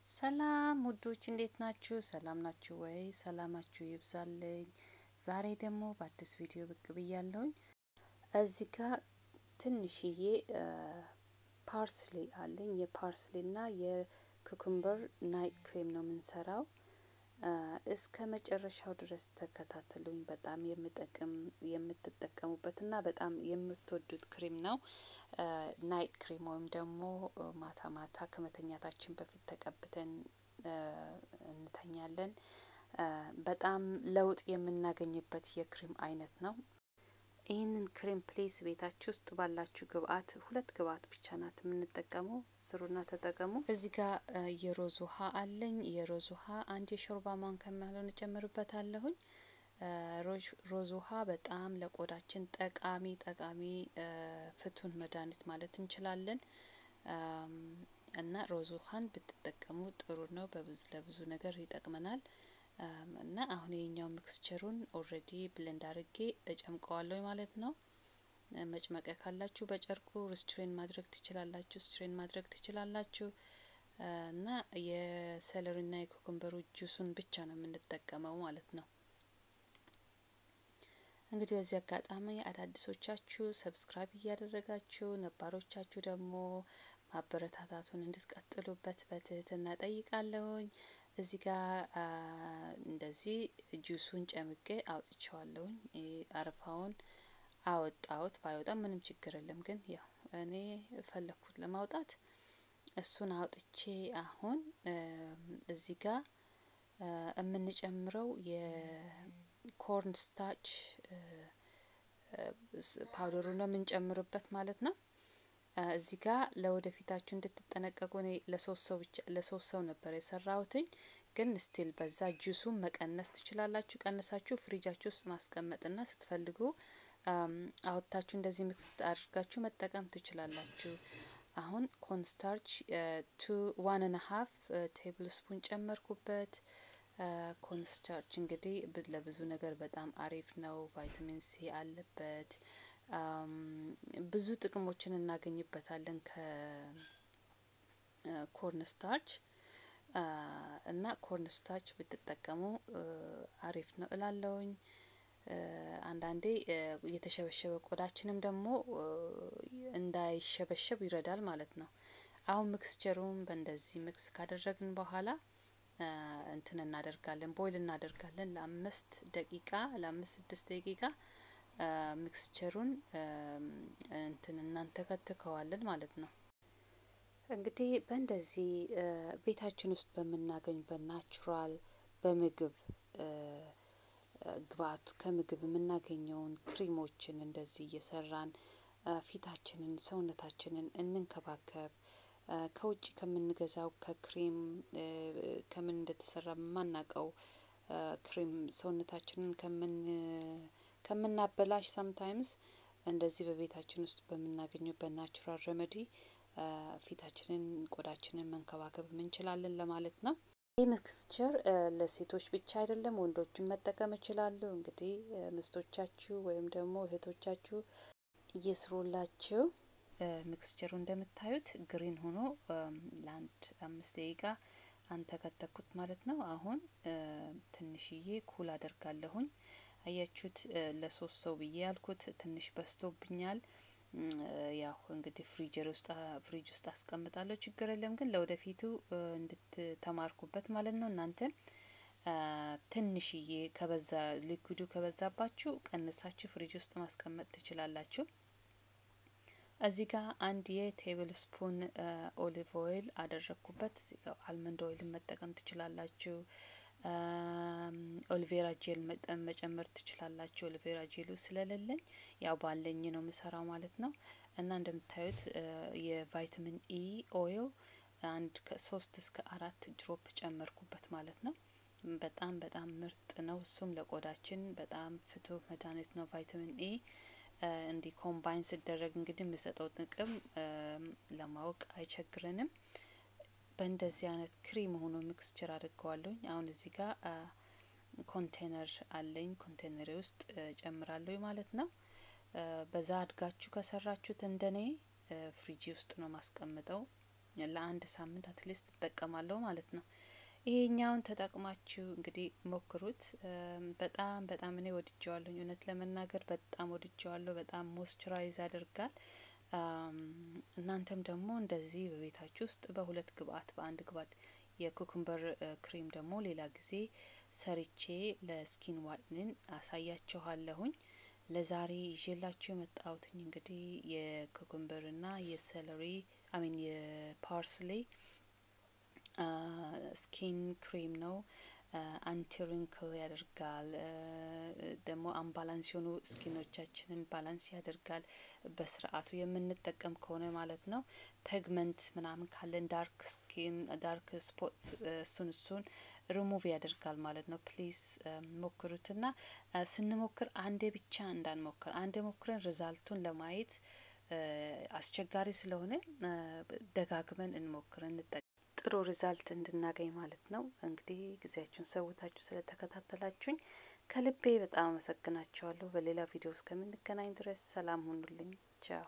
ሰላም ውዶች እንዴት ናችሁ? ሰላም ናችሁ ወይ? ሰላማችሁ ይብዛልኝ። ዛሬ ደግሞ በአዲስ ቪዲዮ ብቅ ብያለሁኝ። እዚህ ጋር ትንሽዬ ፓርስሊ አለኝ። የፓርስሊ እና የኩኩምበር ናይት ክሬም ነው የምንሰራው። እስከ መጨረሻው ድረስ ተከታተሉኝ። በጣም የምትጠቀሙበትና በጣም የምትወዱት ክሬም ነው። ናይት ክሬም ወይም ደግሞ ማታ ማታ ከመተኛታችን በፊት ተቀብተን እንተኛለን። በጣም ለውጥ የምናገኝበት የክሬም አይነት ነው። ይህንን ክሬም ፕሌስ ቤታችሁ ውስጥ ባላችሁ ግብአት 2 ግብአት ብቻ ናት የምንጠቀመው። ስሩና ተጠቀሙ። እዚህ ጋር የሮዝ ውሃ አለኝ። የሮዝ ውሃ 1 የሾርባ ማንኪያ የሚያህል እጨምርበታለሁኝ። ሮዝ ውሃ በጣም ለቆዳችን ጠቃሚ ፍቱን መድኃኒት ማለት እንችላለን። እና ሮዝ ውሃን ብትጠቀሙ ጥሩ ነው። ለብዙ ነገር ይጠቅመናል። እና አሁን የኛው ሚክስቸሩን ኦሬዲ ብሌንድ አድርጌ እጨምቀዋለሁ ማለት ነው። መጭመቂያ ካላችሁ በጨርቁ ስትሬን ማድረግ ትችላላችሁ። እና የሰለሪና የኩኩምበሩ ጁሱን ብቻ ነው የምንጠቀመው ማለት ነው። እንግዲህ በዚህ አጋጣሚ አዳዲሶቻችሁ ሰብስክራይብ እያደረጋችሁ ነባሮቻችሁ ደግሞ ማበረታታቱን እንድትቀጥሉበት በትህትና ጠይቃለሁኝ። እዚህ ጋር እንደዚህ ጁሱን ጨምቄ አውጥቼዋለሁኝ። አረፋውን አወጣሁት። ባይወጣም ምንም ችግር የለም። ግን ያው እኔ ፈለኩት ለማውጣት እሱን አውጥቼ አሁን እዚህ ጋር የምንጨምረው የኮርን ስታርች ፓውደሩ ነው የምንጨምርበት ማለት ነው። እዚህ ጋር ለወደፊታችሁ እንድትጠነቀቁ እኔ ለሶስት ሰው ነበር የሰራሁትኝ። ግን ስቲል በዛ ጁሱን መቀነስ ትችላላችሁ። ቀነሳችሁ ፍሪጃችሁ ውስጥ ማስቀመጥና ስትፈልጉ አውጥታችሁ እንደዚህ ሚክስ አድርጋችሁ መጠቀም ትችላላችሁ። አሁን ኮንስታርች 1.5 ቴብል ስፑን ጨመርኩበት። ኮንስታርች እንግዲህ ለብዙ ነገር በጣም አሪፍ ነው። ቫይታሚን ሲ አለበት። ብዙ ጥቅሞችን እናገኝበታለን ከኮርንስታርች እና ኮርንስታርች ብትጠቀሙ አሪፍ ነው እላለሁኝ። አንዳንዴ የተሸበሸበ ቆዳችንም ደግሞ እንዳይሸበሸብ ይረዳል ማለት ነው። አሁን ሚክስቸሩን በእንደዚህ ሚክስ ካደረግን በኋላ እንትን እናደርጋለን፣ ቦይል እናደርጋለን ለ5 ደቂቃ ሚክስቸሩን እናንተከትከዋለን ማለት ነው። እንግዲህ በእንደዚህ ቤታችን ውስጥ በምናገኝ በናቹራል በምግብ ግብአት ከምግብ የምናገኘውን ክሬሞችን እንደዚህ እየሰራን ፊታችንን ሰውነታችንን እንንከባከብ። ከውጭ ከምንገዛው ከክሬም ከምን እንደተሰራ ማናቀው ክሬም ሰውነታችንን ከምናበላሽ sometimes እንደዚህ በቤታችን ውስጥ በምናገኘው በናቹራል ሬሜዲ ፊታችንን ቆዳችንን መንከባከብ እንችላለን ለማለት ነው። ይህ ሚክስቸር ለሴቶች ብቻ አይደለም ወንዶችም መጠቀም ይችላሉ። እንግዲህ ሚስቶቻችሁ ወይም ደግሞ እህቶቻችሁ እየስሩላችሁ። ሚክስቸሩ እንደምታዩት ግሪን ሆኖ ለ5 ደቂቃ አንተከተኩት ማለት ነው። አሁን ትንሽዬ ኩል አደርጋለሁኝ። አያችሁት? ለሶስት ሰው ብዬ ያልኩት ትንሽ በስቶብኛል። ያው እንግዲህ ፍሪጅ ውስጥ አስቀምጣለሁ። ችግር የለም። ግን ለወደፊቱ እንድትተማርኩበት ማለት ነው። እናንተ ትንሽዬ ከበዛ ሊኩዱ ከበዛባችሁ ቀንሳችሁ ፍሪጅ ውስጥ ማስቀመጥ ትችላላችሁ። እዚህ ጋር 1 የቴብል ስፑን ኦሊቭ ኦይል አደረኩበት። እዚህ ጋር አልመንድ ኦይል መጠቀም ትችላላችሁ። ኦሊቬራ ጄል መጨመር ትችላላችሁ። ኦሊቬራ ጄሉ ስለሌለኝ ያው ባለኝ ነው የምሰራው ማለት ነው። እና እንደምታዩት የቫይታሚን ኢ ኦይል 3 እስከ 4 ድሮፕ ጨመርኩበት ማለት ነው። በጣም ምርጥ ነው። እሱም ለቆዳችን በጣም ፍቱህ መድኃኒት ነው። ቫይታሚን ኢ እንዲ ኮምባይን ሲደረግ እንግዲህ የሚሰጠው ጥቅም ለማወቅ አይቸግረንም። በእንደዚህ አይነት ክሬም ሆኖ ሚክስቸር አድርገዋለሁኝ። አሁን እዚህ ጋር ኮንቴነር አለኝ። ኮንቴነር ውስጥ ጨምራለሁ ማለት ነው። በዛ አድጋችሁ ከሰራችሁት እንደኔ ፍሪጅ ውስጥ ነው ማስቀምጠው። ለአንድ ሳምንት አትሊስት እጠቀማለሁ ማለት ነው። ይሄኛውን ተጠቅማችሁ እንግዲህ ሞክሩት። በጣም እኔ ወድጄዋለሁ። እውነት ለመናገር በጣም ወድጄዋለሁ። በጣም ሞይስቸራይዝ ያደርጋል። እናንተም ደግሞ እንደዚህ በቤታችሁ ውስጥ በሁለት ግብአት በአንድ ግብአት የኩኩምበር ክሬም ደግሞ ሌላ ጊዜ ሰርቼ ለስኪን ዋይትኒንግ አሳያችኋለሁኝ። ለዛሬ ይዤላችሁ የመጣሁት እንግዲህ የኩኩምበር እና የሰለሪ የፓርስሊ ስኪን ክሬም ነው። አንቲ ሪንክል ያደርጋል። ደግሞ አምባላንስ የሆኑ ስኪኖቻችንን ባላንስ ያደርጋል በስርዓቱ የምንጠቀም ከሆነ ማለት ነው። ፒግመንት ምናምን ካለን ዳርክ ስኪን ዳርክ ስፖትስ እሱን ሪሙቭ ያደርጋል ማለት ነው። ፕሊዝ ሞክሩትና ስንሞክር አንዴ ብቻ እንዳንሞክር አንዴ ሞክረን ሪዛልቱን ለማየት አስቸጋሪ ስለሆነ ደጋግመን እንሞክር ጥሩ ሪዛልት እንድናገኝ ማለት ነው። እንግዲህ ጊዜያችሁን ሰውታችሁ ስለተከታተላችሁኝ ከልቤ በጣም አመሰግናችኋለሁ። በሌላ ቪዲዮ እስከምንገናኝ ድረስ ሰላም ሁኑልኝ። ቻው